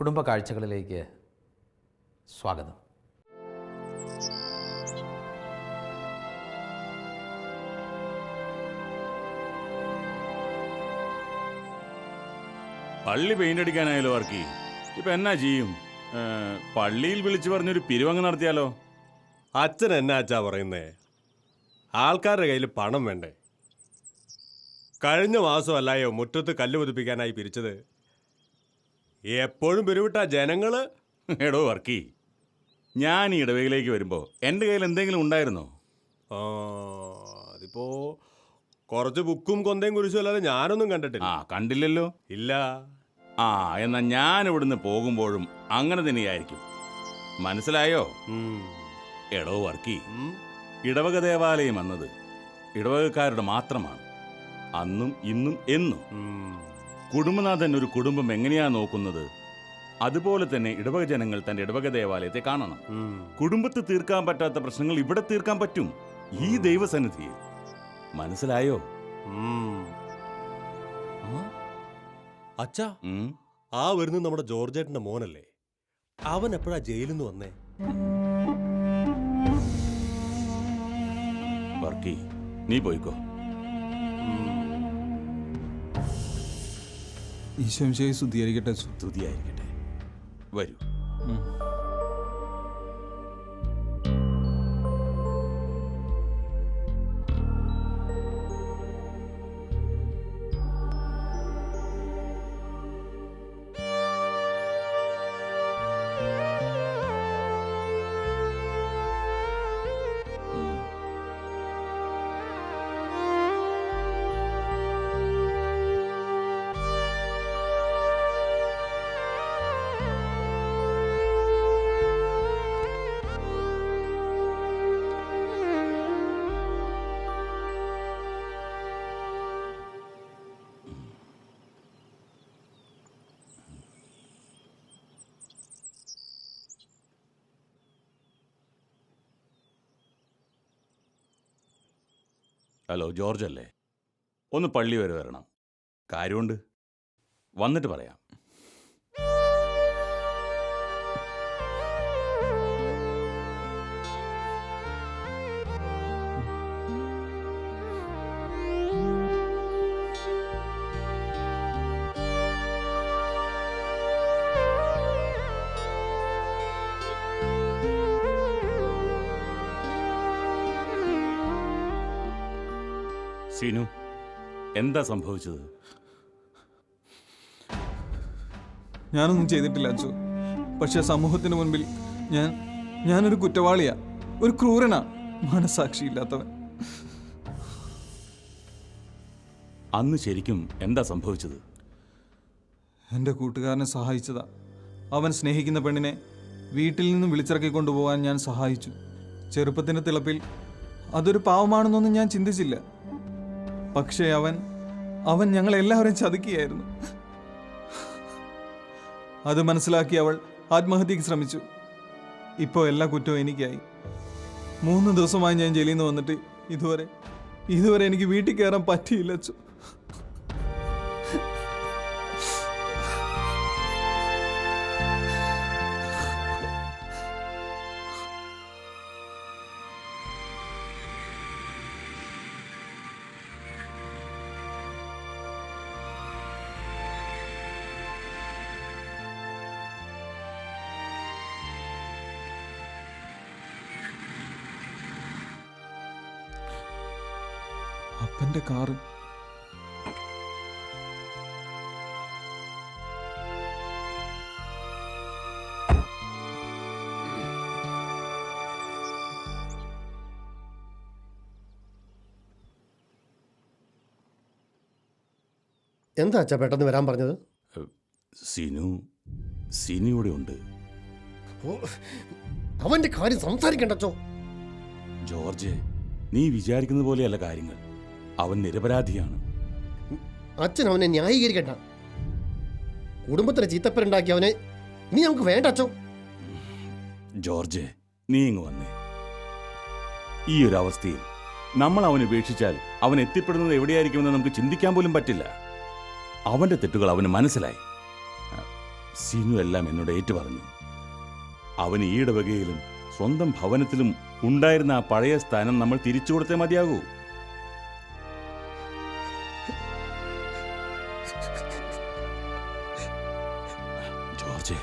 കുടുംബ കാഴ്ചകളിലേക്ക് സ്വാഗതം. പള്ളി പെയിന്റ് അടിക്കാനായാലോ വർക്കി? ഇപ്പൊ എന്നാ ചെയ്യും? പള്ളിയിൽ വിളിച്ചു പറഞ്ഞൊരു പിരിവങ്ങ് നടത്തിയാലോ? അച്ഛൻ എന്നാ അച്ഛാ പറയുന്നേ? ആൾക്കാരുടെ കയ്യിൽ പണം വേണ്ടേ? കഴിഞ്ഞ മാസമല്ലായോ മുറ്റത്ത് കല്ല് പതിപ്പിക്കാനായി പിരിച്ചത്. എപ്പോഴും പിരിവിട്ട ജനങ്ങള്. എടോ വർക്കി, ഞാൻ ഈ ഇടവകയിലേക്ക് വരുമ്പോ എൻ്റെ കയ്യിൽ എന്തെങ്കിലും ഉണ്ടായിരുന്നോ? അതിപ്പോ കുറച്ച് ബുക്കും കൊന്തയും കുരിശും അല്ലാതെ ഞാനൊന്നും കണ്ടിട്ടില്ല. കണ്ടില്ലല്ലോ. ഇല്ല. എന്നാ ഞാൻ ഇവിടുന്ന് പോകുമ്പോഴും അങ്ങനെ തന്നെയായിരിക്കും. മനസ്സിലായോ? എടോ വർക്കി, ഇടവക ദേവാലയം എന്നത് ഇടവകക്കാരുടെ മാത്രമാണ്. അന്നും ഇന്നും എന്നും. കുടുംബനാഥൻ ഒരു കുടുംബം എങ്ങനെയാ നോക്കുന്നത് അതുപോലെ തന്നെ ഇടവക ജനങ്ങൾ തന്റെ ഇടവക ദേവാലയത്തെ കാണണം. കുടുംബത്തിൽ തീർക്കാൻ പറ്റാത്ത പ്രശ്നങ്ങൾ ഇവിടെ തീർക്കാൻ പറ്റും, ഈ ദൈവസന്നിധിയിൽ. മനസ്സിലായോ? അച്ഛാ, ആ വരുന്നത് നമ്മുടെ ജോർജേട്ടന്റെ മോനല്ലേ? അവൻ എപ്പോഴാ ജയിലിൽ നിന്ന് വന്നേ? വർക്കി, നീ പോയിക്കോ. ഈശോമിശിഹായെ സ്തുതിയായിരിക്കട്ടെ. സ്തുതിയായിരിക്കട്ടെ. വരൂ. ഹലോ, ജോർജ് അല്ലേ? ഒന്ന് പള്ളി വരെ വരണം. കാര്യമുണ്ട്. വന്നിട്ട് പറയാം. സീനു, എന്താ സംഭവിച്ചത്? ഞാനൊന്നും ചെയ്തിട്ടില്ല അച്ചു. പക്ഷെ സമൂഹത്തിന് മുൻപിൽ ഞാനൊരു കുറ്റവാളിയാ, ഒരു ക്രൂരനാ, മനസാക്ഷിയില്ലാത്തവൻ. അന്ന് ശരിക്കും എന്താ സംഭവിച്ചത്? എൻ്റെ കൂട്ടുകാരനെ സഹായിച്ചതാ. അവൻ സ്നേഹിക്കുന്ന പെണ്ണിനെ വീട്ടിൽ നിന്നും വിളിച്ചിറക്കി കൊണ്ടുപോകാൻ ഞാൻ സഹായിച്ചു. ചെറുപ്പത്തിൻ്റെ തിളപ്പിൽ അതൊരു പാവമാണെന്നൊന്നും ഞാൻ ചിന്തിച്ചില്ല. പക്ഷേ അവൻ ഞങ്ങളെല്ലാവരെയും ചതിക്കുകയായിരുന്നു. അത് മനസ്സിലാക്കി അവൾ ആത്മഹത്യക്ക് ശ്രമിച്ചു. ഇപ്പോൾ എല്ലാ കുറ്റവും എനിക്കായി. 3 ദിവസമായി ഞാൻ ജയിലിൽ നിന്ന് വന്നിട്ട് ഇതുവരെ എനിക്ക് വീട്ടിൽ കയറാൻ പറ്റിയില്ല അച്ചു. അപ്പൻ്റെ കാറ്. എന്താ അച്ഛാ പെട്ടെന്ന് വരാൻ പറഞ്ഞത്? സിനു ഇവിടെ ഉണ്ട്. അവന്റെ കാര്യം സംസാരിക്കണ്ടോ ജോർജ്? നീ വിചാരിക്കുന്ന പോലെയല്ല കാര്യങ്ങൾ. അവൻ നിരപരാധിയാണ്. അച്ഛൻ അവനെ ന്യായീകരിക്കണ്ട. കുടുംബത്തിന് ചീത്തപ്പരുണ്ടാക്കി അവനെ ഇനി നമുക്ക് വേണ്ട അച്ഛോ. ജോർജ്, നീ ഇങ്ങ് വന്നേ. ഈ ഒരു അവസ്ഥയിൽ നമ്മൾ അവനെ ഉപേക്ഷിച്ചാൽ അവൻ എത്തിപ്പെടുന്നത് എവിടെയായിരിക്കുമെന്ന് നമുക്ക് ചിന്തിക്കാൻ പോലും പറ്റില്ല. അവന്റെ തെറ്റുകൾ അവന് മനസ്സിലായി. സിനു എല്ലാം എന്നോട് ഏറ്റു പറഞ്ഞു. അവന് ഈ ഇടവകയിലും സ്വന്തം ഭവനത്തിലും ഉണ്ടായിരുന്ന ആ പഴയ സ്ഥാനം നമ്മൾ തിരിച്ചു കൊടുത്തേ മതിയാകൂ. ജോർജ്,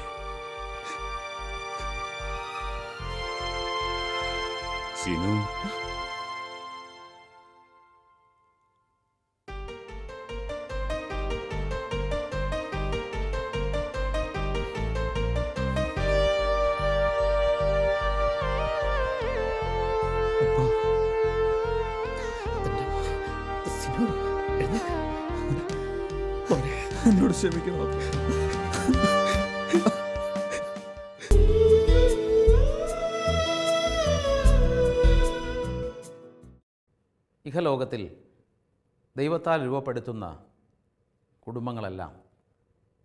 സിനു, സിനു, എഴുന്നേക്ക്. മോനെ, എന്നോട് ക്ഷമിക്കണം. ഇഹലോകത്തിൽ ദൈവത്താൽ രൂപപ്പെടുത്തുന്ന കുടുംബങ്ങളെല്ലാം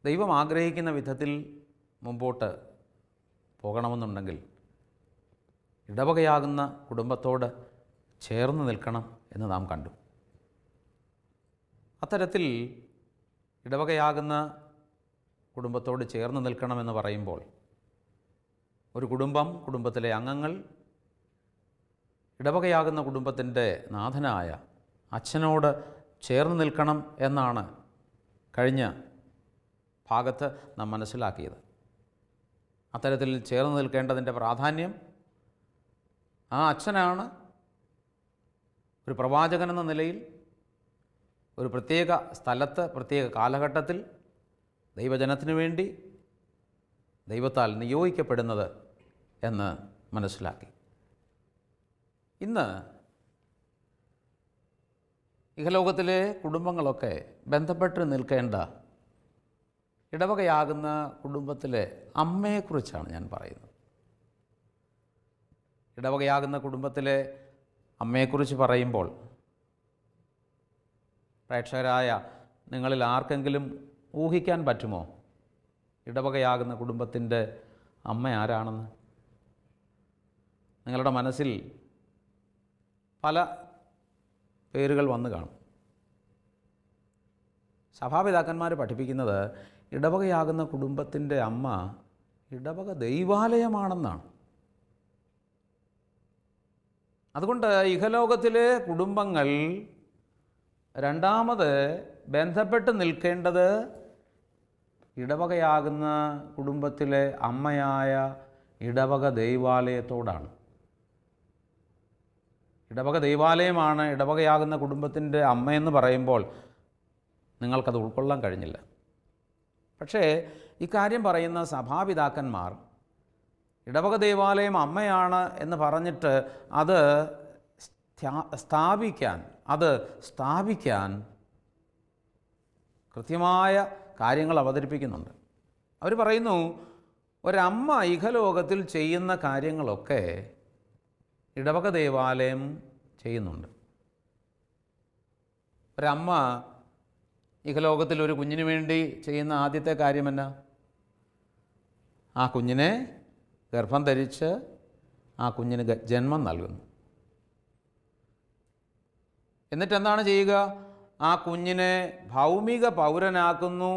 ദൈവം ആഗ്രഹിക്കുന്ന വിധത്തിൽ മുമ്പോട്ട് പോകണമെന്നുണ്ടെങ്കിൽ ഇടവകയാകുന്ന കുടുംബത്തോട് ചേർന്ന് നിൽക്കണം എന്ന് നാം കണ്ടു. അത്തരത്തിൽ ഇടവകയാകുന്ന കുടുംബത്തോട് ചേർന്ന് നിൽക്കണമെന്ന് പറയുമ്പോൾ ഒരു കുടുംബത്തിലെ അംഗങ്ങൾ ഇടവകയാകുന്ന കുടുംബത്തിൻ്റെ നാഥനായ അച്ഛനോട് ചേർന്ന് നിൽക്കണം എന്നാണ് കഴിഞ്ഞ ഭാഗത്ത് നാം മനസ്സിലാക്കിയത്. അത്തരത്തിൽ ചേർന്ന് നിൽക്കേണ്ടതിൻ്റെ പ്രാധാന്യം ആ അച്ഛനാണ് ഒരു പ്രവാചകൻ എന്ന നിലയിൽ ഒരു പ്രത്യേക സ്ഥലത്ത് പ്രത്യേക കാലഘട്ടത്തിൽ ദൈവജനത്തിനു വേണ്ടി ദൈവത്താൽ നിയോഗിക്കപ്പെടുന്നത് എന്ന് മനസ്സിലാക്കി. ഇന്ന് ഇഹലോകത്തിലെ കുടുംബങ്ങളൊക്കെ ബന്ധപ്പെട്ട് നിൽക്കേണ്ട ഇടവകയാകുന്ന കുടുംബത്തിലെ അമ്മയെക്കുറിച്ചാണ് ഞാൻ പറയുന്നത്. ഇടവകയാകുന്ന കുടുംബത്തിലെ അമ്മയെക്കുറിച്ച് പറയുമ്പോൾ പ്രേക്ഷകരായ നിങ്ങളിൽ ആർക്കെങ്കിലും ഊഹിക്കാൻ പറ്റുമോ ഇടവകയാകുന്ന കുടുംബത്തിൻ്റെ അമ്മ ആരാണെന്ന്? നിങ്ങളുടെ മനസ്സിൽ പല പേരുകൾ വന്നു കാണും. സഭാപിതാക്കന്മാർ പഠിപ്പിക്കുന്നത് ഇടവകയാകുന്ന കുടുംബത്തിൻ്റെ അമ്മ ഇടവക ദൈവാലയമാണെന്നാണ്. അതുകൊണ്ട് ഇഹലോകത്തിലെ കുടുംബങ്ങൾ രണ്ടാമത് ബന്ധപ്പെട്ട് നിൽക്കേണ്ടത് ഇടവകയാകുന്ന കുടുംബത്തിലെ അമ്മയായ ഇടവക ദൈവാലയത്തോടാണ്. ഇടവക ദൈവാലയമാണ് ഇടവകയാകുന്ന കുടുംബത്തിൻ്റെ അമ്മയെന്ന് പറയുമ്പോൾ നിങ്ങൾക്കത് ഉൾക്കൊള്ളാൻ കഴിഞ്ഞില്ല. പക്ഷേ ഇക്കാര്യം പറയുന്ന സഭാപിതാക്കന്മാർ ഇടവക ദൈവാലയം അമ്മയാണ് എന്ന് പറഞ്ഞിട്ട് അത് സ്ഥാപിക്കാൻ കൃത്യമായ കാര്യങ്ങൾ അവതരിപ്പിക്കുന്നുണ്ട്. അവർ പറയുന്നു, ഒരമ്മ ഇഹലോകത്തിൽ ചെയ്യുന്ന കാര്യങ്ങളൊക്കെ ഇടവക ദേവാലയം ചെയ്യുന്നുണ്ട്. ഒരമ്മ ഇഹലോകത്തിൽ ഒരു കുഞ്ഞിന് വേണ്ടി ചെയ്യുന്ന ആദ്യത്തെ കാര്യം എന്നാ? ആ കുഞ്ഞിനെ ഗർഭം ധരിച്ച് ആ കുഞ്ഞിന് ജന്മം നൽകുന്നു. എന്നിട്ട് എന്താണ് ചെയ്യുക? ആ കുഞ്ഞിനെ ഭൗമിക പൗരനാക്കുന്നു,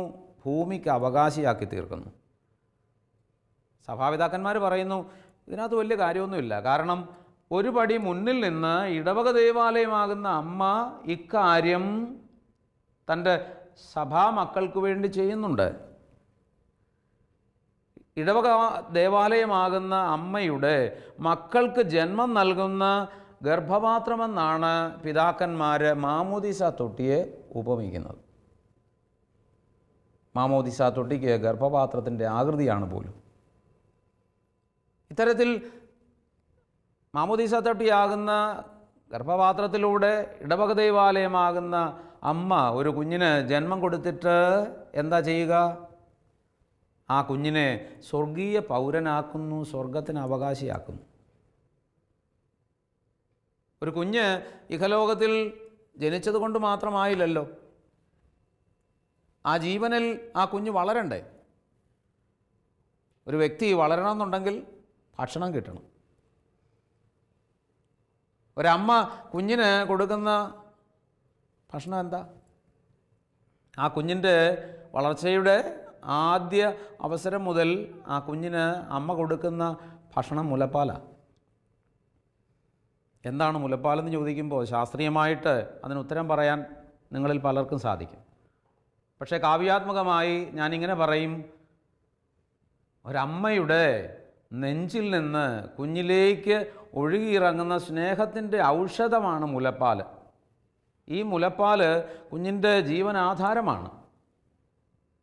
ഭൂമിക്ക് അവകാശിയാക്കി തീർക്കുന്നു. സഭാപിതാക്കന്മാർ പറയുന്നു, ഇതിനകത്ത് വലിയ കാര്യമൊന്നുമില്ല. കാരണം ഒരു പടി മുന്നിൽ നിന്ന് ഇടവക ദേവാലയമാകുന്ന അമ്മ ഇക്കാര്യം തൻ്റെ സഭാമക്കൾക്ക് വേണ്ടി ചെയ്യുന്നുണ്ട്. ഇടവക ദേവാലയമാകുന്ന അമ്മയുടെ മക്കൾക്ക് ജന്മം നൽകുന്ന ഗർഭപാത്രമെന്നാണ് പിതാക്കന്മാർ മാമോദീസ തൊട്ടിയെ ഉപമിക്കുന്നത്. മാമോദീസ തൊട്ടിക്ക് ഗർഭപാത്രത്തിൻ്റെ ആകൃതിയാണ് പോലും. ഇത്തരത്തിൽ മാമോദീസ തൊട്ടിയാകുന്ന ഗർഭപാത്രത്തിലൂടെ ഇടവക ദൈവാലയമാകുന്ന അമ്മ ഒരു കുഞ്ഞിന് ജന്മം കൊടുത്തിട്ട് എന്താ ചെയ്യുക? ആ കുഞ്ഞിനെ സ്വർഗീയ പൗരനാക്കുന്നു, സ്വർഗത്തിന് അവകാശിയാക്കുന്നു. ഒരു കുഞ്ഞ് ഇഹലോകത്തിൽ ജനിച്ചത് കൊണ്ട് മാത്രമായില്ലല്ലോ, ആ ജീവനിൽ ആ കുഞ്ഞ് വളരണ്ടേ. ഒരു വ്യക്തി വളരണമെന്നുണ്ടെങ്കിൽ ഭക്ഷണം കിട്ടണം. ഒരമ്മ കുഞ്ഞിന് കൊടുക്കുന്ന ഭക്ഷണം എന്താ? ആ കുഞ്ഞിൻ്റെ വളർച്ചയുടെ ആദ്യ അവസരം മുതൽ ആ കുഞ്ഞിന് അമ്മ കൊടുക്കുന്ന ഭക്ഷണം മുലപ്പാലാണ്. എന്താണ് മുലപ്പാലെന്ന് ചോദിക്കുമ്പോൾ ശാസ്ത്രീയമായിട്ട് അതിന് ഉത്തരം പറയാൻ നിങ്ങളിൽ പലർക്കും സാധിക്കും. പക്ഷേ കാവ്യാത്മകമായി ഞാനിങ്ങനെ പറയും, ഒരമ്മയുടെ നെഞ്ചിൽ നിന്ന് കുഞ്ഞിലേക്ക് ഒഴുകിയിറങ്ങുന്ന സ്നേഹത്തിൻ്റെ ഔഷധമാണ് മുലപ്പാൽ. ഈ മുലപ്പാൽ കുഞ്ഞിൻ്റെ ജീവനാധാരമാണ്,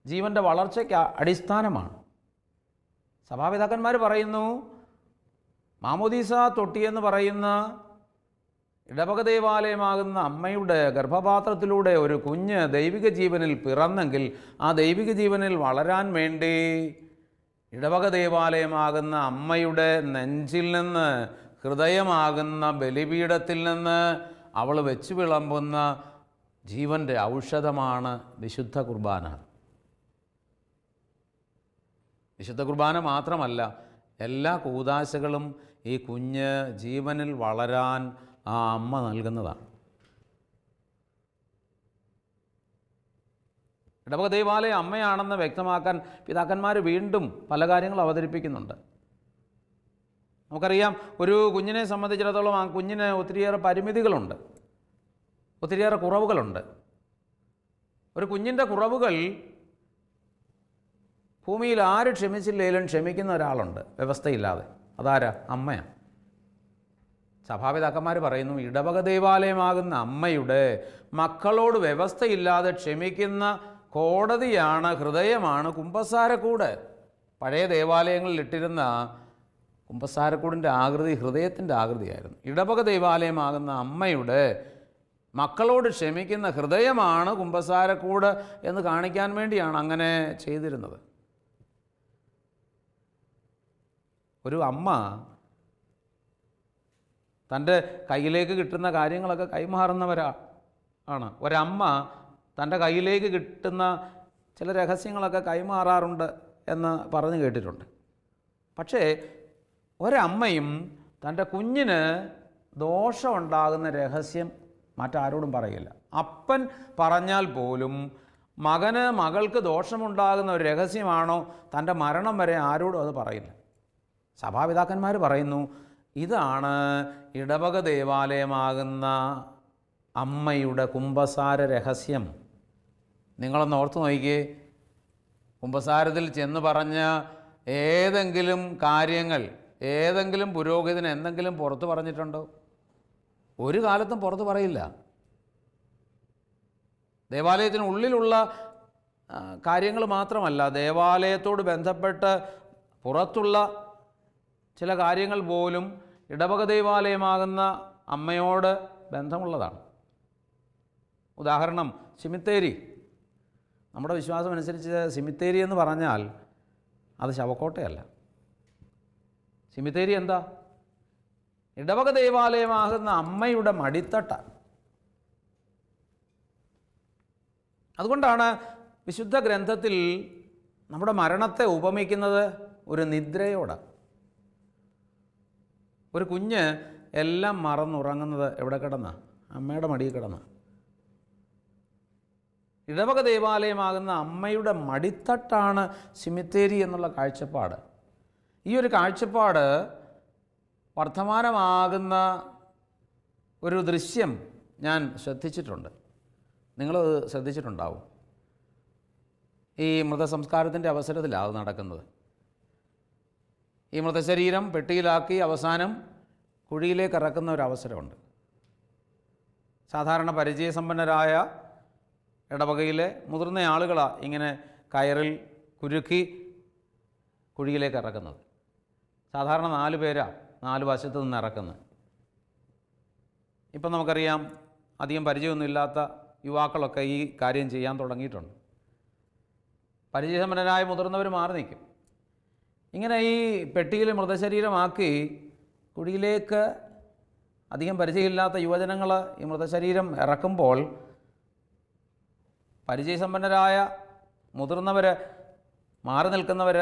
ജീവൻ്റെ വളർച്ചയ്ക്ക് അടിസ്ഥാനമാണ്. സഭാപിതാക്കന്മാർ പറയുന്നു, മാമോദീസ തൊട്ടിയെന്ന് പറയുന്ന ഇടവക ദേവാലയമാകുന്ന അമ്മയുടെ ഗർഭപാത്രത്തിലൂടെ ഒരു കുഞ്ഞ് ദൈവിക ജീവനിൽ പിറന്നെങ്കിൽ ആ ദൈവിക ജീവനിൽ വളരാൻ വേണ്ടി ഇടവക ദേവാലയമാകുന്ന അമ്മയുടെ നെഞ്ചിൽ നിന്ന്, ഹൃദയമാകുന്ന ബലിപീഠത്തിൽ നിന്ന് അവൾ വെച്ച് വിളമ്പുന്ന ജീവൻ്റെ ഔഷധമാണ് വിശുദ്ധ കുർബാന. വിശുദ്ധ കുർബാന മാത്രമല്ല, എല്ലാ കൂദാശകളും ഈ കുഞ്ഞ് ജീവനിൽ വളരാൻ ആ അമ്മ നൽകുന്നതാണ്. ഇടവക ദേവാലയം അമ്മയാണെന്ന് വ്യക്തമാക്കാൻ പിതാക്കന്മാർ വീണ്ടും പല കാര്യങ്ങൾ അവതരിപ്പിക്കുന്നുണ്ട്. നമുക്കറിയാം, ഒരു കുഞ്ഞിനെ സംബന്ധിച്ചിടത്തോളം ആ കുഞ്ഞിന് ഒത്തിരിയേറെ പരിമിതികളുണ്ട്, ഒത്തിരിയേറെ കുറവുകളുണ്ട്. ഒരു കുഞ്ഞിൻ്റെ കുറവുകൾ ഭൂമിയിൽ ആര് ക്ഷമിച്ചില്ലെങ്കിലും ക്ഷമിക്കുന്ന ഒരാളുണ്ട് വ്യവസ്ഥയില്ലാതെ. അതാരാ? അമ്മയാണ്. സഭാപിതാക്കന്മാർ പറയുന്നു, ഇടവക ദേവാലയമാകുന്ന അമ്മയുടെ മക്കളോട് വ്യവസ്ഥയില്ലാതെ ക്ഷമിക്കുന്ന കോടതിയാണ്, ഹൃദയമാണ് കുമ്പസാരക്കൂട്. പഴയ ദേവാലയങ്ങളിൽ ഇട്ടിരുന്ന കുമ്പസാരക്കൂടിൻ്റെ ആകൃതി ഹൃദയത്തിൻ്റെ ആകൃതിയായിരുന്നു. ഇടവക ദേവാലയമാകുന്ന അമ്മയുടെ മക്കളോട് ക്ഷമിക്കുന്ന ഹൃദയമാണ് കുമ്പസാരക്കൂട് എന്ന് കാണിക്കാൻ വേണ്ടിയാണ് അങ്ങനെ ചെയ്തിരുന്നത്. ഒരു അമ്മ തൻ്റെ കയ്യിലേക്ക് കിട്ടുന്ന കാര്യങ്ങളൊക്കെ കൈമാറുന്നവരാണ്. ഒരമ്മ തൻ്റെ കയ്യിലേക്ക് കിട്ടുന്ന ചില രഹസ്യങ്ങളൊക്കെ കൈമാറാറുണ്ട് എന്ന് പറഞ്ഞു കേട്ടിട്ടുണ്ട്. പക്ഷേ ഒരമ്മയും തൻ്റെ കുഞ്ഞിന് ദോഷമുണ്ടാകുന്ന രഹസ്യം മറ്റാരോടും പറയില്ല. അപ്പൻ പറഞ്ഞാൽ പോലും മകൾക്ക് ദോഷമുണ്ടാകുന്ന ഒരു രഹസ്യമാണോ തൻ്റെ മരണം വരെ ആരോടും അത് പറയില്ല. സഭാപിതാക്കന്മാർ പറയുന്നു, ഇതാണ് ഇടവക ദേവാലയമാകുന്ന അമ്മയുടെ കുമ്പസാര രഹസ്യം. നിങ്ങളൊന്ന് ഓർത്തു നോക്കിയേ, കുമ്പസാരത്തിൽ ചെന്ന് പറഞ്ഞ ഏതെങ്കിലും കാര്യങ്ങൾ ഏതെങ്കിലും പുരോഹിതൻ എന്തെങ്കിലും പുറത്ത് പറഞ്ഞിട്ടുണ്ടോ? ഒരു കാലത്തും പുറത്ത് പറയില്ല. ദേവാലയത്തിനുള്ളിലുള്ള കാര്യങ്ങൾ മാത്രമല്ല, ദേവാലയത്തോട് ബന്ധപ്പെട്ട് പുറത്തുള്ള ചില കാര്യങ്ങൾ പോലും ഇടവക ദേവാലയമാകുന്ന അമ്മയോട് ബന്ധമുള്ളതാണ്. ഉദാഹരണം, സിമിത്തേരി. നമ്മുടെ വിശ്വാസം അനുസരിച്ച് സിമിത്തേരി എന്ന് പറഞ്ഞാൽ അത് ശവക്കോട്ടയല്ല. സിമിത്തേരി എന്താ? ഇടവക ദേവാലയമാകുന്ന അമ്മയുടെ മടിത്തട്ട. അതുകൊണ്ടാണ് വിശുദ്ധ ഗ്രന്ഥത്തിൽ നമ്മുടെ മരണത്തെ ഉപമിക്കുന്നത് ഒരു നിദ്രയോട്. ഒരു കുഞ്ഞ് എല്ലാം മറന്നുറങ്ങുന്നത് എവിടെ കിടന്ന? അമ്മയുടെ മടിയിൽ കിടന്ന. ഇടവക ദേവാലയമാകുന്ന അമ്മയുടെ മടിത്തട്ടാണ് സിമിത്തേരി എന്നുള്ള കാഴ്ചപ്പാട്. ഈ ഒരു കാഴ്ചപ്പാട് വർത്തമാനമാകുന്ന ഒരു ദൃശ്യം ഞാൻ ശ്രദ്ധിച്ചിട്ടുണ്ട്. നിങ്ങൾ ശ്രദ്ധിച്ചിട്ടുണ്ടാവും. ഈ മൃതസംസ്കാരത്തിൻ്റെ അവസരത്തിലാണ് അത് നടക്കുന്നത്. ഈ മൃതശരീരം പെട്ടിയിലാക്കി അവസാനം കുഴിയിലേക്ക് ഇറക്കുന്ന ഒരവസരമുണ്ട്. സാധാരണ പരിചയസമ്പന്നരായ ഇടവകയിലെ മുതിർന്ന ആളുകളാണ് ഇങ്ങനെ കയറിൽ കുരുക്കി കുഴിയിലേക്ക് ഇറക്കുന്നത്. സാധാരണ 4 പേരാണ് 4 വശത്ത് നിന്ന് ഇറക്കുന്നത്. ഇപ്പം നമുക്കറിയാം, അധികം പരിചയമൊന്നുമില്ലാത്ത യുവാക്കളൊക്കെ ഈ കാര്യം ചെയ്യാൻ തുടങ്ങിയിട്ടുണ്ട്. പരിചയസമ്പന്നരായ മുതിർന്നവർ മാറി നിൽക്കും. ഇങ്ങനെ ഈ പെട്ടിയിൽ മൃതശരീരമാക്കി കുഴിയിലേക്ക് അധികം പരിചയമില്ലാത്ത യുവജനങ്ങൾ ഈ മൃതശരീരം ഇറക്കുമ്പോൾ പരിചയസമ്പന്നരായ മുതിർന്നവർ മാറി നിൽക്കുന്നവർ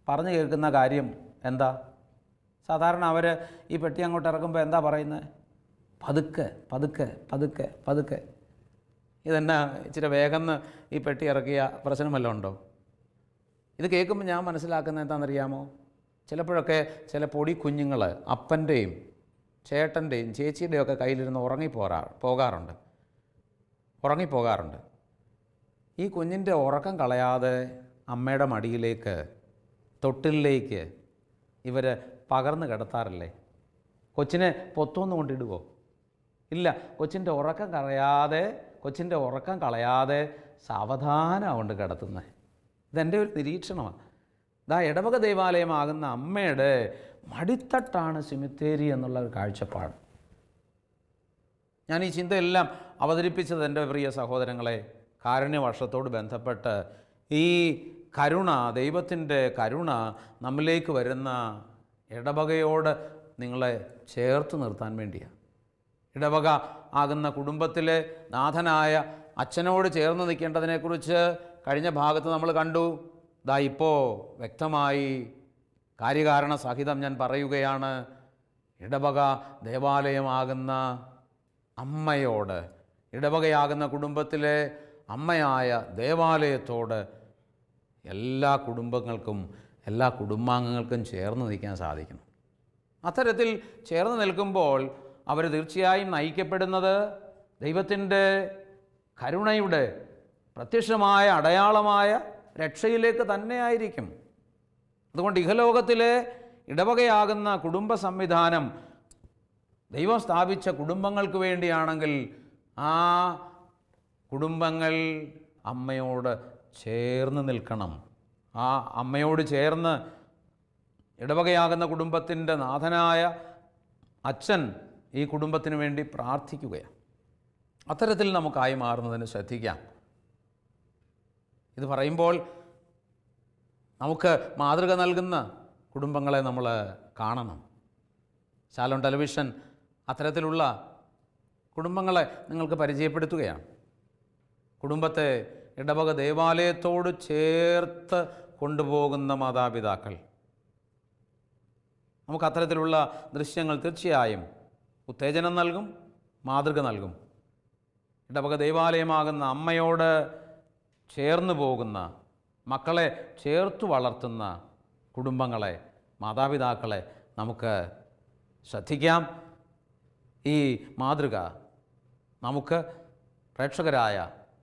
പറഞ്ഞു കേൾക്കുന്ന കാര്യം എന്താ? സാധാരണ അവർ ഈ പെട്ടി അങ്ങോട്ട് ഇറക്കുമ്പോൾ എന്താ പറയുന്നത്? പതുക്കെ പതുക്കെ പതുക്കെ പതുക്കെ. ഇതെന്നാ ഇച്ചിരി വേഗം ഈ പെട്ടി ഇറക്കിയ പ്രശ്നം വല്ലതും ഉണ്ടോ? ഇത് കേൾക്കുമ്പോൾ ഞാൻ മനസ്സിലാക്കുന്നത് എന്താണെന്നറിയാമോ? ചിലപ്പോഴൊക്കെ ചില പൊടി കുഞ്ഞുങ്ങൾ അപ്പൻ്റെയും ചേട്ടൻ്റെയും ചേച്ചിയുടെയും ഒക്കെ കയ്യിലിരുന്ന് ഉറങ്ങിപ്പോകാറുണ്ട്. ഈ കുഞ്ഞിൻ്റെ ഉറക്കം കളയാതെ അമ്മയുടെ മടിയിലേക്ക്, തൊട്ടിലേക്ക് ഇവർ പകർന്ന് കിടത്താറില്ലേ? കൊച്ചിനെ പൊത്തുനിന്ന് കൊണ്ടിടുവോ? ഇല്ല. കൊച്ചിൻ്റെ ഉറക്കം കളയാതെ സാവധാനം കൊണ്ട് കിടത്തുന്നത്. ഇതെൻ്റെ ഒരു നിരീക്ഷണമാണ്. ഇടവക ദേവാലയമാകുന്ന അമ്മയുടെ മടിത്തട്ടാണ് സിമിത്തേരി എന്നുള്ള ഒരു കാഴ്ചപ്പാട്. ഞാൻ ഈ ചിന്തയെല്ലാം അവതരിപ്പിച്ചത് എൻ്റെ പ്രിയ സഹോദരങ്ങളെ, കാരുണ്യവർഷത്തോട് ബന്ധപ്പെട്ട് ഈ കരുണ, ദൈവത്തിൻ്റെ കരുണ നമ്മിലേക്ക് വരുന്ന ഇടവകയോട് നിങ്ങളെ ചേർത്ത് നിർത്താൻ വേണ്ടിയാണ്. ഇടവക ആകുന്ന കുടുംബത്തിലെ നാഥനായ അച്ഛനോട് ചേർന്ന് നിൽക്കേണ്ടതിനെക്കുറിച്ച് കഴിഞ്ഞ ഭാഗത്ത് നമ്മൾ കണ്ടു. ഇപ്പോൾ വ്യക്തമായി കാര്യകാരണ സഹിതം ഞാൻ പറയുകയാണ്. ഇടവക ദേവാലയമാകുന്ന അമ്മയോട്, ഇടവകയാകുന്ന കുടുംബത്തിലെ അമ്മയായ ദേവാലയത്തോട് എല്ലാ കുടുംബങ്ങൾക്കും, എല്ലാ കുടുംബാംഗങ്ങൾക്കും ചേർന്ന് നിൽക്കാൻ സാധിക്കണം. അത്തരത്തിൽ ചേർന്ന് നിൽക്കുമ്പോൾ അവർ തീർച്ചയായും നയിക്കപ്പെടുന്നത് ദൈവത്തിൻ്റെ കരുണയുടെ പ്രത്യക്ഷമായ അടയാളമായ രക്ഷയിലേക്ക് തന്നെയായിരിക്കും. അതുകൊണ്ട് ഇഹലോകത്തിലെ ഇടവകയാകുന്ന കുടുംബ സംവിധാനം ദൈവം സ്ഥാപിച്ച കുടുംബങ്ങൾക്ക് വേണ്ടിയാണെങ്കിൽ ആ കുടുംബങ്ങൾ അമ്മയോട് ചേർന്ന് നിൽക്കണം. ആ അമ്മയോട് ചേർന്ന് ഇടവകയാകുന്ന കുടുംബത്തിൻ്റെ നാഥനായ അച്ഛൻ ഈ കുടുംബത്തിന് വേണ്ടി പ്രാർത്ഥിക്കുകയാണ്. അത്തരത്തിൽ നമുക്കായി മാറുന്നതിന് ശ്രദ്ധിക്കാം. ഇത് പറയുമ്പോൾ നമുക്ക് മാതൃക നൽകുന്ന കുടുംബങ്ങളെ നമ്മൾ കാണണം. ശാലോം ടെലിവിഷൻ അത്തരത്തിലുള്ള കുടുംബങ്ങളെ നിങ്ങൾക്ക് പരിചയപ്പെടുത്തുകയാണ്. കുടുംബത്തെ ഇടവക ദേവാലയത്തോട് ചേർത്ത് കൊണ്ടുപോകുന്ന മാതാപിതാക്കൾ. നമുക്ക് അത്തരത്തിലുള്ള ദൃശ്യങ്ങൾ തീർച്ചയായും ഉത്തേജനം നൽകും, മാതൃക നൽകും. ഇടവക ദേവാലയമാകുന്ന അമ്മയോട് ചേർന്ന് പോകുന്ന, മക്കളെ ചേർത്ത് വളർത്തുന്ന കുടുംബങ്ങളെ, മാതാപിതാക്കളെ നമുക്ക് ശ്രദ്ധിക്കാം. ഈ മാതൃക നമുക്ക് പ്രേക്ഷകരായ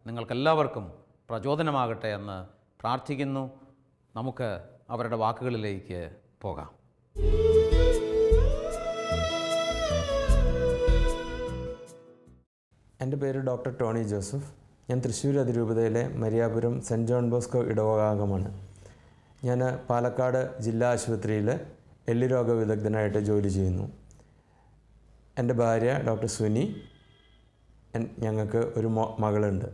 നിങ്ങൾക്കെല്ലാവർക്കും പ്രചോദനമാകട്ടെ എന്ന് പ്രാർത്ഥിക്കുന്നു. നമുക്ക് അവരുടെ വാക്കുകളിലേക്ക് പോകാം. എൻ്റെ പേര് ഡോക്ടർ ടോണി ജോസഫ്. ഞാൻ തൃശ്ശൂർ അതിരൂപതയിലെ മരിയാപുരം സെൻറ്റ് ജോൺ ബോസ്കോ ഇടവകാംഗമാണ്. ഞാൻ പാലക്കാട് ജില്ലാ ആശുപത്രിയിൽ എല്ലുരോഗ വിദഗ്ധനായിട്ട് ജോലി ചെയ്യുന്നു. എൻ്റെ ഭാര്യ ഡോക്ടർ സുനി, ഞങ്ങൾക്ക് ഒരു മകളുണ്ട്.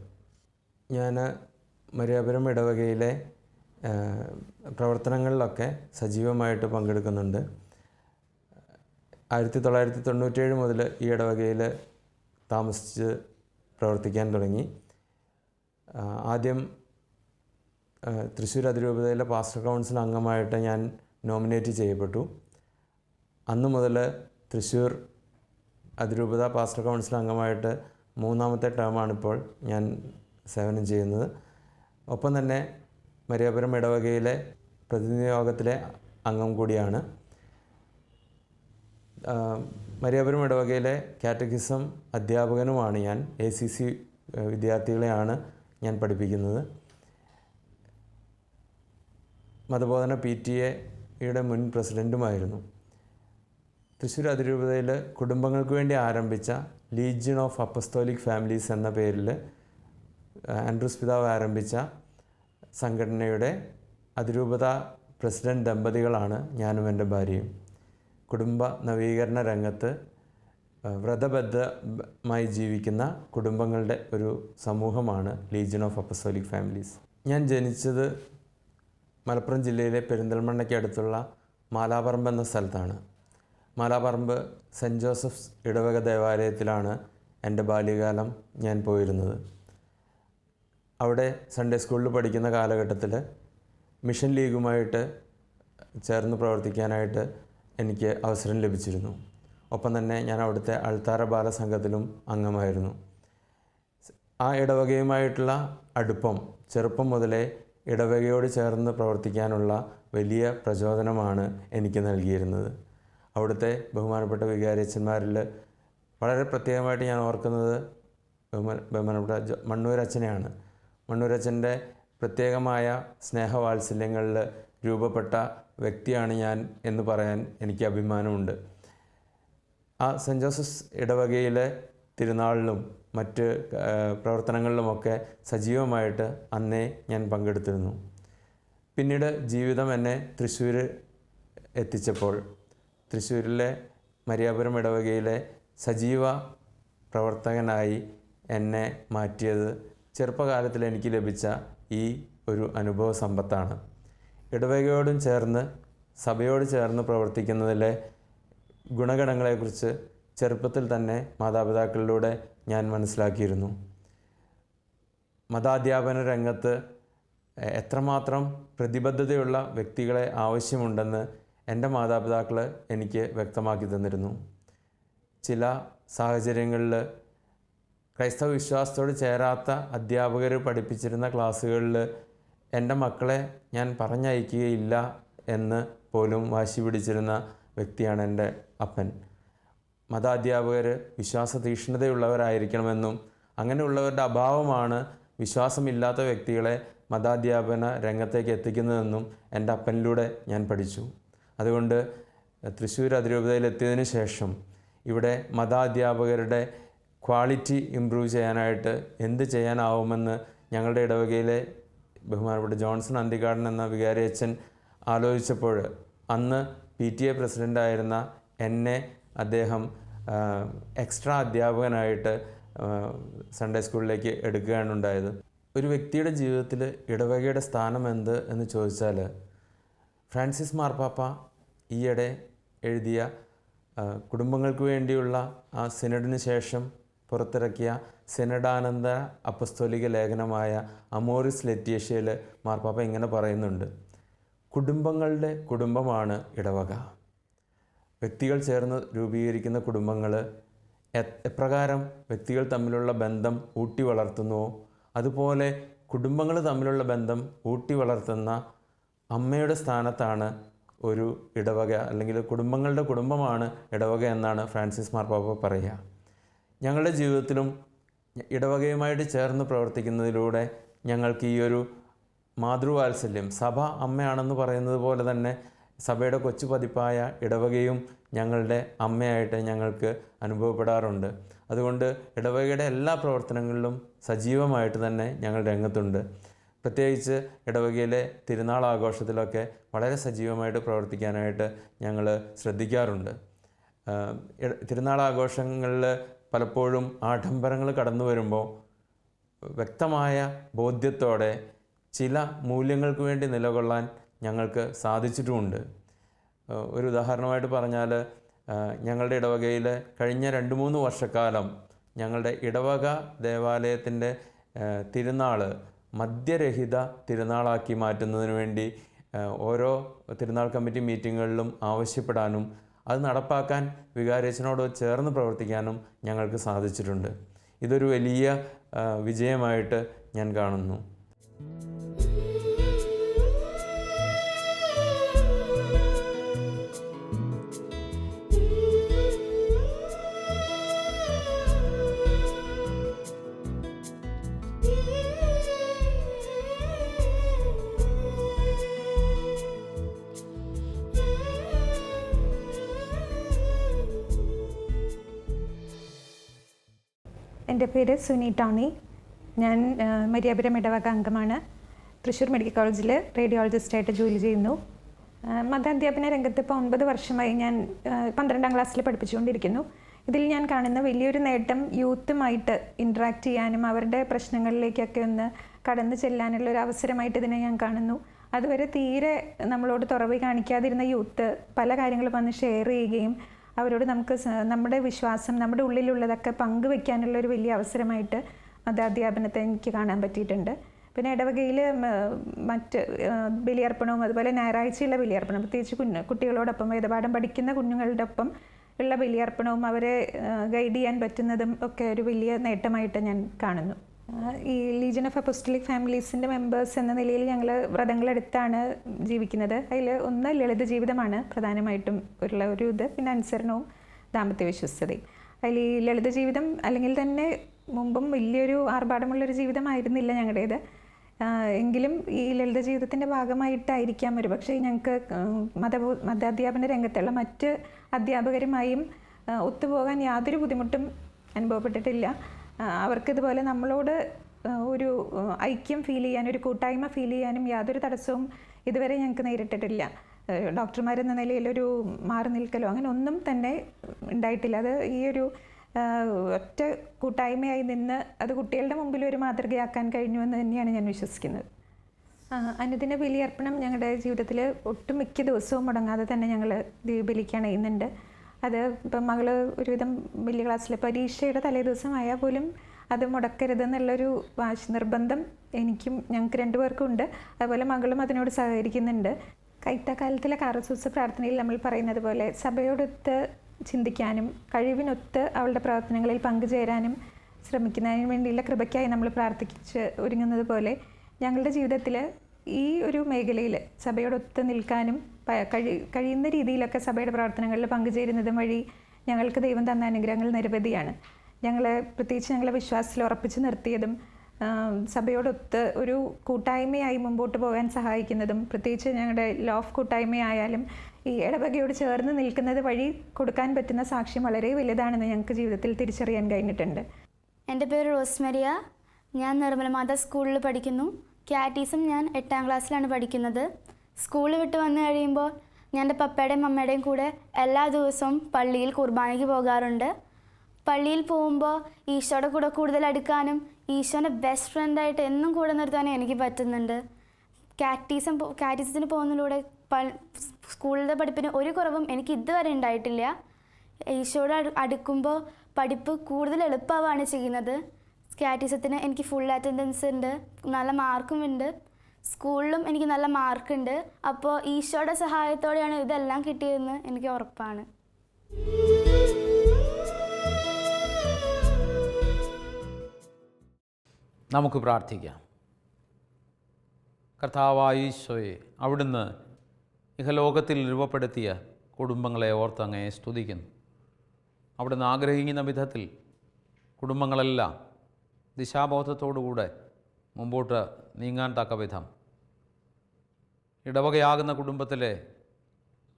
ഞാൻ മരിയാപുരം ഇടവകയിലെ പ്രവർത്തനങ്ങളിലൊക്കെ സജീവമായിട്ട് പങ്കെടുക്കുന്നുണ്ട്. 1997 മുതൽ ഈ ഇടവകയിൽ താമസിച്ച് പ്രവർത്തിക്കാൻ തുടങ്ങി. ആദ്യം തൃശ്ശൂർ അതിരൂപതയിലെ പാസ്റ്റർ കൗൺസിൽ അംഗമായിട്ട് ഞാൻ നോമിനേറ്റ് ചെയ്യപ്പെട്ടു. അന്നു മുതൽ തൃശ്ശൂർ അതിരൂപത പാസ്റ്റർ കൗൺസിൽ അംഗമായിട്ട് 3ാമത്തെ ടേമാണിപ്പോൾ ഞാൻ സേവനം ചെയ്യുന്നത്. ഒപ്പം തന്നെ മരിയാപുരം ഇടവകയിലെ പ്രതിനിധി യോഗത്തിലെ അംഗം കൂടിയാണ്. മരിയാപുരം ഇടവകയിലെ കാറ്റഗിസം അധ്യാപകനുമാണ് ഞാൻ. ACC വിദ്യാർത്ഥികളെയാണ് ഞാൻ പഠിപ്പിക്കുന്നത്. മതബോധന PTA മുൻ പ്രസിഡൻറ്റുമായിരുന്നു. തൃശ്ശൂർ അതിരൂപതയിൽ കുടുംബങ്ങൾക്ക് വേണ്ടി ആരംഭിച്ച ലീജിയൻ ഓഫ് അപ്പസ്തോലിക് ഫാമിലീസ് എന്ന പേരിൽ ആൻഡ്രൂസ് പിതാവ് ആരംഭിച്ച സംഘടനയുടെ അതിരൂപത പ്രസിഡന്റ് ദമ്പതികളാണ് ഞാനും എൻ്റെ ഭാര്യയും. കുടുംബ നവീകരണ രംഗത്ത് വ്രതബദ്ധമായി ജീവിക്കുന്ന കുടുംബങ്ങളുടെ ഒരു സമൂഹമാണ് ലീജിയൻ ഓഫ് അപ്പസ്തോലിക് ഫാമിലീസ്. ഞാൻ ജനിച്ചത് മലപ്പുറം ജില്ലയിലെ പെരിന്തൽമണ്ണയ്ക്ക് അടുത്തുള്ള മാലാപറമ്പ് എന്ന സ്ഥലത്താണ്. മാലാപറമ്പ് സെൻറ്റ് ജോസഫ്സ് ഇടവക ദേവാലയത്തിലാണ് എൻ്റെ ബാല്യകാലം ഞാൻ പോയിരുന്നത്. അവിടെ സൺഡേ സ്കൂളിൽ പഠിക്കുന്ന കാലഘട്ടത്തിൽ മിഷൻ ലീഗുമായിട്ട് ചേർന്ന് പ്രവർത്തിക്കാനായിട്ട് എനിക്ക് അവസരം ലഭിച്ചിരുന്നു. ഒപ്പം തന്നെ ഞാൻ അവിടുത്തെ അൾത്താര ബാലസംഘത്തിലും അംഗമായിരുന്നു. ആ ഇടവകയുമായിട്ടുള്ള അടുപ്പം ചെറുപ്പം മുതലേ ഇടവകയോട് ചേർന്ന് പ്രവർത്തിക്കാനുള്ള വലിയ പ്രചോദനമാണ് എനിക്ക് നൽകിയിരുന്നത്. അവിടുത്തെ ബഹുമാനപ്പെട്ട വികാരിയച്ഛന്മാരിൽ വളരെ പ്രത്യേകമായിട്ട് ഞാൻ ഓർക്കുന്നത് ബഹുമാനപ്പെട്ട മണ്ണൂരച്ഛനെയാണ്. മണ്ണൂരച്ഛൻ്റെ പ്രത്യേകമായ സ്നേഹവാത്സല്യങ്ങളിൽ രൂപപ്പെട്ട വ്യക്തിയാണ് ഞാൻ എന്ന് പറയാൻ എനിക്ക് അഭിമാനമുണ്ട്. ആ സെൻറ്റ് ജോസഫ്സ് ഇടവകയിലെ തിരുനാളിലും മറ്റ് പ്രവർത്തനങ്ങളിലുമൊക്കെ സജീവമായിട്ട് അന്നേ ഞാൻ പങ്കെടുത്തിരുന്നു. പിന്നീട് ജീവിതം എന്നെ തൃശ്ശൂർ എത്തിച്ചപ്പോൾ തൃശ്ശൂരിലെ മരിയാപുരം ഇടവകയിലെ സജീവ പ്രവർത്തകനായി എന്നെ മാറ്റിയത് ചെറുപ്പകാലത്തിൽ എനിക്ക് ലഭിച്ച ഈ ഒരു അനുഭവ സമ്പത്താണ്. ഇടവകയോടും ചേർന്ന് സഭയോട് ചേർന്ന് പ്രവർത്തിക്കുന്നതിലെ ഗുണഗണങ്ങളെക്കുറിച്ച് ചെറുപ്പത്തിൽ തന്നെ മാതാപിതാക്കളിലൂടെ ഞാൻ മനസ്സിലാക്കിയിരുന്നു. മതാധ്യാപന രംഗത്ത് എത്രമാത്രം പ്രതിബദ്ധതയുള്ള വ്യക്തികളെ ആവശ്യമുണ്ടെന്ന് എൻ്റെ മാതാപിതാക്കൾ എനിക്ക് വ്യക്തമാക്കി തന്നിരുന്നു. ചില സാഹചര്യങ്ങളിൽ ക്രൈസ്തവ വിശ്വാസത്തോട് ചേരാത്ത അധ്യാപകർ പഠിപ്പിച്ചിരുന്ന ക്ലാസ്സുകളിൽ എൻ്റെ മക്കളെ ഞാൻ പറഞ്ഞയക്കുകയില്ല എന്ന് പോലും വാശി പിടിച്ചിരുന്ന വ്യക്തിയാണ് എൻ്റെ അപ്പൻ. മതാധ്യാപകർ വിശ്വാസ തീക്ഷ്ണതയുള്ളവരായിരിക്കണമെന്നും അങ്ങനെയുള്ളവരുടെ അഭാവമാണ് വിശ്വാസമില്ലാത്ത വ്യക്തികളെ മതാധ്യാപന രംഗത്തേക്ക് എത്തിക്കുന്നതെന്നും എൻ്റെ അപ്പനിലൂടെ ഞാൻ പഠിച്ചു. അതുകൊണ്ട് തൃശ്ശൂർ അതിരൂപതയിലെത്തിയതിനു ശേഷം ഇവിടെ മതാധ്യാപകരുടെ ക്വാളിറ്റി ഇമ്പ്രൂവ് ചെയ്യാനായിട്ട് എന്ത് ചെയ്യാനാവുമെന്ന് ഞങ്ങളുടെ ഇടവകയിലെ ബഹുമാനപ്പെട്ട ജോൺസൺ അന്തികാടൻ എന്ന വികാരിയച്ഛൻ ആലോചിച്ചപ്പോൾ അന്ന് PTA പ്രസിഡൻ്റായിരുന്ന എന്നെ അദ്ദേഹം എക്സ്ട്രാ അധ്യാപകനായിട്ട് സൺഡേ സ്കൂളിലേക്ക് എടുക്കുകയാണ് ഉണ്ടായത്. ഒരു വ്യക്തിയുടെ ജീവിതത്തിൽ ഇടവകയുടെ സ്ഥാനം എന്ത് എന്ന് ചോദിച്ചാൽ ഫ്രാൻസിസ് മാർപ്പാപ്പ ഈയിടെ എഴുതിയ കുടുംബങ്ങൾക്ക് വേണ്ടിയുള്ള ആ സിനഡിന് ശേഷം പുറത്തിറക്കിയ സിനഡാനന്ദ അപ്പസ്തോലിക ലേഖനമായ അമോറിസ് ലെറ്റീഷ്യയിൽ മാർപ്പാപ്പ ഇങ്ങനെ പറയുന്നുണ്ട്: കുടുംബങ്ങളുടെ കുടുംബമാണ് ഇടവക. വ്യക്തികൾ ചേർന്ന് രൂപീകരിക്കുന്ന കുടുംബങ്ങൾ എപ്രകാരം വ്യക്തികൾ തമ്മിലുള്ള ബന്ധം ഊട്ടി വളർത്തുന്നുവോ അതുപോലെ കുടുംബങ്ങൾ തമ്മിലുള്ള ബന്ധം ഊട്ടി വളർത്തുന്ന അമ്മയുടെ സ്ഥാനത്താണ് ഒരു ഇടവക, അല്ലെങ്കിൽ കുടുംബങ്ങളുടെ കുടുംബമാണ് ഇടവക എന്നാണ് ഫ്രാൻസിസ് മാർപ്പാപ്പ പറയുക. ഞങ്ങളുടെ ജീവിതത്തിലും ഇടവകയുമായിട്ട് ചേർന്ന് പ്രവർത്തിക്കുന്നതിലൂടെ ഞങ്ങൾക്ക് ഈ ഒരു മാതൃവാത്സല്യം, സഭ അമ്മയാണെന്ന് പറയുന്നത് പോലെ തന്നെ സഭയുടെ കൊച്ചു പതിപ്പായ ഇടവകയും ഞങ്ങളുടെ അമ്മയായിട്ട് ഞങ്ങൾക്ക് അനുഭവപ്പെടാറുണ്ട്. അതുകൊണ്ട് ഇടവകയുടെ എല്ലാ പ്രവർത്തനങ്ങളിലും സജീവമായിട്ട് തന്നെ ഞങ്ങൾ രംഗത്തുണ്ട്. പ്രത്യേകിച്ച് ഇടവകയിലെ തിരുനാൾ ആഘോഷത്തിലൊക്കെ വളരെ സജീവമായിട്ട് പ്രവർത്തിക്കാനായിട്ട് ഞങ്ങൾ ശ്രദ്ധിക്കാറുണ്ട്. തിരുനാൾ ആഘോഷങ്ങളിൽ പലപ്പോഴും ആഡംബരങ്ങൾ കടന്നു വരുമ്പോൾ വ്യക്തമായ ബോധ്യത്തോടെ ചില മൂല്യങ്ങൾക്ക് വേണ്ടി നിലകൊള്ളാൻ ഞങ്ങൾക്ക് സാധിച്ചിട്ടുമുണ്ട്. ഒരു ഉദാഹരണമായിട്ട് പറഞ്ഞാൽ, ഞങ്ങളുടെ ഇടവകയിൽ കഴിഞ്ഞ 2-3 വർഷക്കാലം ഞങ്ങളുടെ ഇടവക ദേവാലയത്തിൻ്റെ തിരുനാൾ മദ്യരഹിത തിരുനാളാക്കി മാറ്റുന്നതിന് വേണ്ടി ഓരോ തിരുനാൾ കമ്മിറ്റി മീറ്റിങ്ങുകളിലും ആവശ്യപ്പെടാനും അത് നടപ്പാക്കാൻ വികാരിയച്ഛനോട് ചേർന്ന് പ്രവർത്തിക്കാനും ഞങ്ങൾക്ക് സാധിച്ചിട്ടുണ്ട്. ഇതൊരു വലിയ വിജയമായിട്ട് ഞാൻ കാണുന്നു. എൻ്റെ പേര് സുനി ടോണി. ഞാൻ മരിയാപുരം ഇടവക അംഗമാണ്. തൃശ്ശൂർ മെഡിക്കൽ കോളേജിൽ റേഡിയോളജിസ്റ്റായിട്ട് ജോലി ചെയ്യുന്നു. മതാധ്യാപന രംഗത്ത് ഇപ്പോൾ 9 വർഷമായി ഞാൻ 12ാം ക്ലാസ്സിൽ പഠിപ്പിച്ചുകൊണ്ടിരിക്കുന്നു. ഇതിൽ ഞാൻ കാണുന്ന വലിയൊരു നേട്ടം യൂത്തുമായിട്ട് ഇൻട്രാക്ട് ചെയ്യാനും അവരുടെ പ്രശ്നങ്ങളിലേക്കൊക്കെ ഒന്ന് കടന്നു ചെല്ലാനുള്ള ഒരു അവസരമായിട്ട് ഇതിനെ ഞാൻ കാണുന്നു. അതുവരെ തീരെ നമ്മളോട് തുറവി കാണിക്കാതിരുന്ന യൂത്ത് പല കാര്യങ്ങളും വന്ന് ഷെയർ ചെയ്യുകയും അവരോട് നമുക്ക് നമ്മുടെ വിശ്വാസം, നമ്മുടെ ഉള്ളിലുള്ളതൊക്കെ പങ്കുവെക്കാനുള്ള ഒരു വലിയ അവസരമായിട്ട് മതാധ്യാപനത്തെ എനിക്ക് കാണാൻ പറ്റിയിട്ടുണ്ട്. പിന്നെ ഇടവകയിൽ മറ്റ് ബലിയർപ്പണവും അതുപോലെ ഞായറാഴ്ചയുള്ള ബലിയർപ്പണം, പ്രത്യേകിച്ച് കുട്ടികളോടൊപ്പം വേദപാഠം പഠിക്കുന്ന കുഞ്ഞുങ്ങളുടെ ഒപ്പം ഉള്ള ബലിയർപ്പണവും അവരെ ഗൈഡ് ചെയ്യാൻ പറ്റുന്നതും ഒക്കെ ഒരു വലിയ നേട്ടമായിട്ട് ഞാൻ കാണുന്നു. ഈ ലീജൻ ഓഫ് അപ്പോസ്റ്റലിക് ഫാമിലീസിൻ്റെ മെമ്പേഴ്സ് എന്ന നിലയിൽ ഞങ്ങൾ വ്രതങ്ങളെടുത്താണ് ജീവിക്കുന്നത്. അതിൽ ഒന്ന് ലളിത ജീവിതമാണ് പ്രധാനമായിട്ടും ഉള്ള ഒരു ഇത്, പിന്നെ അനുസരണവും ദാമ്പത്യ വിശ്വസ്തതയും. അതിൽ ഈ ലളിത ജീവിതം അല്ലെങ്കിൽ തന്നെ മുമ്പും വലിയൊരു ആർഭാടമുള്ളൊരു ജീവിതമായിരുന്നില്ല ഞങ്ങളുടേത്. എങ്കിലും ഈ ലളിത ജീവിതത്തിൻ്റെ ഭാഗമായിട്ടായിരിക്കാം ഒരു പക്ഷേ ഞങ്ങൾക്ക് മതാധ്യാപന രംഗത്തുള്ള മറ്റ് അധ്യാപകരുമായും ഒത്തുപോകാൻ യാതൊരു ബുദ്ധിമുട്ടും അനുഭവപ്പെട്ടിട്ടില്ല. അവർക്കിതുപോലെ നമ്മളോട് ഒരു ഐക്യം ഫീൽ ചെയ്യാനും ഒരു കൂട്ടായ്മ ഫീൽ ചെയ്യാനും യാതൊരു തടസ്സവും ഇതുവരെ ഞങ്ങൾക്ക് നേരിട്ടിട്ടില്ല. ഡോക്ടർമാരെന്ന നിലയിലൊരു മാറി നിൽക്കലോ അങ്ങനെ ഒന്നും തന്നെ ഉണ്ടായിട്ടില്ല. അത് ഈ ഒരു ഒറ്റ കൂട്ടായ്മയായി നിന്ന് അത് കുട്ടികളുടെ മുമ്പിൽ ഒരു മാതൃകയാക്കാൻ കഴിഞ്ഞു എന്ന് തന്നെയാണ് ഞാൻ വിശ്വസിക്കുന്നത്. അനുദിന ബലിയർപ്പണം ഞങ്ങളുടെ ജീവിതത്തിൽ ഒട്ടുമിക്ക ദിവസവും മുടങ്ങാതെ തന്നെ ഞങ്ങൾ ബലിക്കാൻ ചെയ്യുന്നുണ്ട്. അത് ഇപ്പം മകൾ ഒരുവിധം വലിയ ക്ലാസ്സിൽ പരീക്ഷയുടെ തലേ ദിവസമായാൽ പോലും അത് മുടക്കരുതെന്നുള്ളൊരു നിർബന്ധം എനിക്കും ഞങ്ങൾക്ക് രണ്ടുപേർക്കും ഉണ്ട്. അതുപോലെ മകളും അതിനോട് സഹകരിക്കുന്നുണ്ട്. കൈത്തക്കാലത്തിലെ കാറസൂസ് പ്രാർത്ഥനയിൽ നമ്മൾ പറയുന്നത് പോലെ സഭയോടൊത്ത് ചിന്തിക്കാനും കഴിവിനൊത്ത് അവളുടെ പ്രവർത്തനങ്ങളിൽ പങ്കുചേരാനും ശ്രമിക്കുന്നതിന് വേണ്ടിയുള്ള കൃപയ്ക്കായി നമ്മൾ പ്രാർത്ഥിച്ച് ഒരുങ്ങുന്നത് പോലെ ഞങ്ങളുടെ ജീവിതത്തിൽ ഈ ഒരു മേഖലയിൽ സഭയോടൊത്ത് നിൽക്കാനും കഴിയുന്ന രീതിയിലൊക്കെ സഭയുടെ പ്രവർത്തനങ്ങളിൽ പങ്കുചേരുന്നതും വഴി ഞങ്ങൾക്ക് ദൈവം തന്ന അനുഗ്രഹങ്ങൾ നിരവധിയാണ്. പ്രത്യേകിച്ച് ഞങ്ങളെ വിശ്വാസത്തിൽ ഉറപ്പിച്ച് നിർത്തിയതും സഭയോടൊത്ത് ഒരു കൂട്ടായ്മയായി മുമ്പോട്ട് പോകാൻ സഹായിക്കുന്നതും, പ്രത്യേകിച്ച് ഞങ്ങളുടെ ലോ ഓഫ് കൂട്ടായ്മയായാലും ഈ ഇടവകയോട് ചേർന്ന് നിൽക്കുന്നത് വഴി കൊടുക്കാൻ പറ്റുന്ന സാക്ഷ്യം വളരെ വലുതാണെന്ന് ഞങ്ങൾക്ക് ജീവിതത്തിൽ തിരിച്ചറിയാൻ കഴിഞ്ഞിട്ടുണ്ട്. എൻ്റെ പേര് റോസ്മരിയ. ഞാൻ നിർമ്മല മാതാ സ്കൂളിൽ പഠിക്കുന്നു. കാറ്റീസം ഞാൻ 8ാം ക്ലാസ്സിലാണ് പഠിക്കുന്നത്. സ്കൂൾ വിട്ട് വന്നു കഴിയുമ്പോൾ ഞാൻ എൻ്റെ പപ്പയുടെയും അമ്മയുടെയും കൂടെ എല്ലാ ദിവസവും പള്ളിയിൽ കുർബാനയ്ക്ക് പോകാറുണ്ട്. പള്ളിയിൽ പോകുമ്പോൾ ഈശോയുടെ കൂടെ കൂടുതൽ അടുക്കാനും ഈശോൻ്റെ ബെസ്റ്റ് ഫ്രണ്ടായിട്ട് എന്നും കൂടെ നിർത്താനും എനിക്ക് പറ്റുന്നുണ്ട്. കാറ്റീസത്തിന് പോകുന്നതിലൂടെ സ്കൂളിലെ പഠിപ്പിന് ഒരു കുറവും എനിക്ക് ഇതുവരെ ഉണ്ടായിട്ടില്ല. ഈശോയോട് അടുക്കുമ്പോൾ പഠിപ്പ് കൂടുതൽ എളുപ്പമാവാണ് ചെയ്യുന്നത്. കാറ്റീസത്തിന് എനിക്ക് ഫുൾ അറ്റൻഡൻസ് ഉണ്ട്, നല്ല മാർക്കും ഉണ്ട്. സ്കൂളിലും എനിക്ക് നല്ല മാർക്കുണ്ട്. അപ്പോൾ ഈശോയുടെ സഹായത്തോടെയാണ് ഇതെല്ലാം കിട്ടിയതെന്ന് എനിക്ക് ഉറപ്പാണ്. നമുക്ക് പ്രാർത്ഥിക്കാം. കർത്താവായ ഈശോയെ, അവിടുന്ന് ഇഹലോകത്തിൽ രൂപപ്പെടുത്തിയ കുടുംബങ്ങളെ ഓർത്ത് അങ്ങയെ സ്തുതിക്കുന്നു. അവിടുന്ന് ആഗ്രഹിക്കുന്ന വിധത്തിൽ കുടുംബങ്ങളെല്ലാം ദിശാബോധത്തോടുകൂടെ മുമ്പോട്ട് നീങ്ങാൻ തക്ക വിധം ഇടവകയാകുന്ന കുടുംബത്തിലെ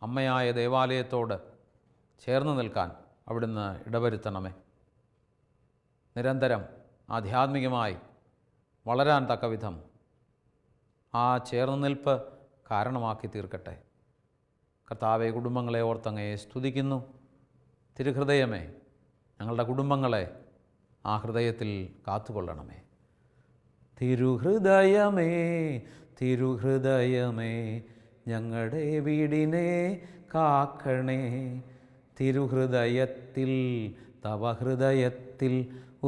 അമ്മയായ ദേവാലയത്തോട് ചേർന്ന് നിൽക്കാൻ അവിടുന്ന് ഇടവരുത്തണമേ. നിരന്തരം ആധ്യാത്മികമായി വളരാൻ തക്ക വിധം ആ ചേർന്ന് നിൽപ്പ് കാരണമാക്കി തീർക്കട്ടെ. കർത്താവെ, കുടുംബങ്ങളെ ഓർത്തങ്ങയെ സ്തുതിക്കുന്നു. തിരുഹൃദയമേ, ഞങ്ങളുടെ കുടുംബങ്ങളെ ആ ഹൃദയത്തിൽ കാത്തുകൊള്ളണമേ. തിരുഹൃദയമേ, തിരുഹൃദയമേ, ഞങ്ങളുടെ വീടിനെ കാക്കണേ. തിരുഹൃദയത്തിൽ, തവ ഹൃദയത്തിൽ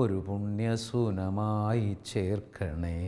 ഒരു പുണ്യസൂനമായി ചേർക്കണേ.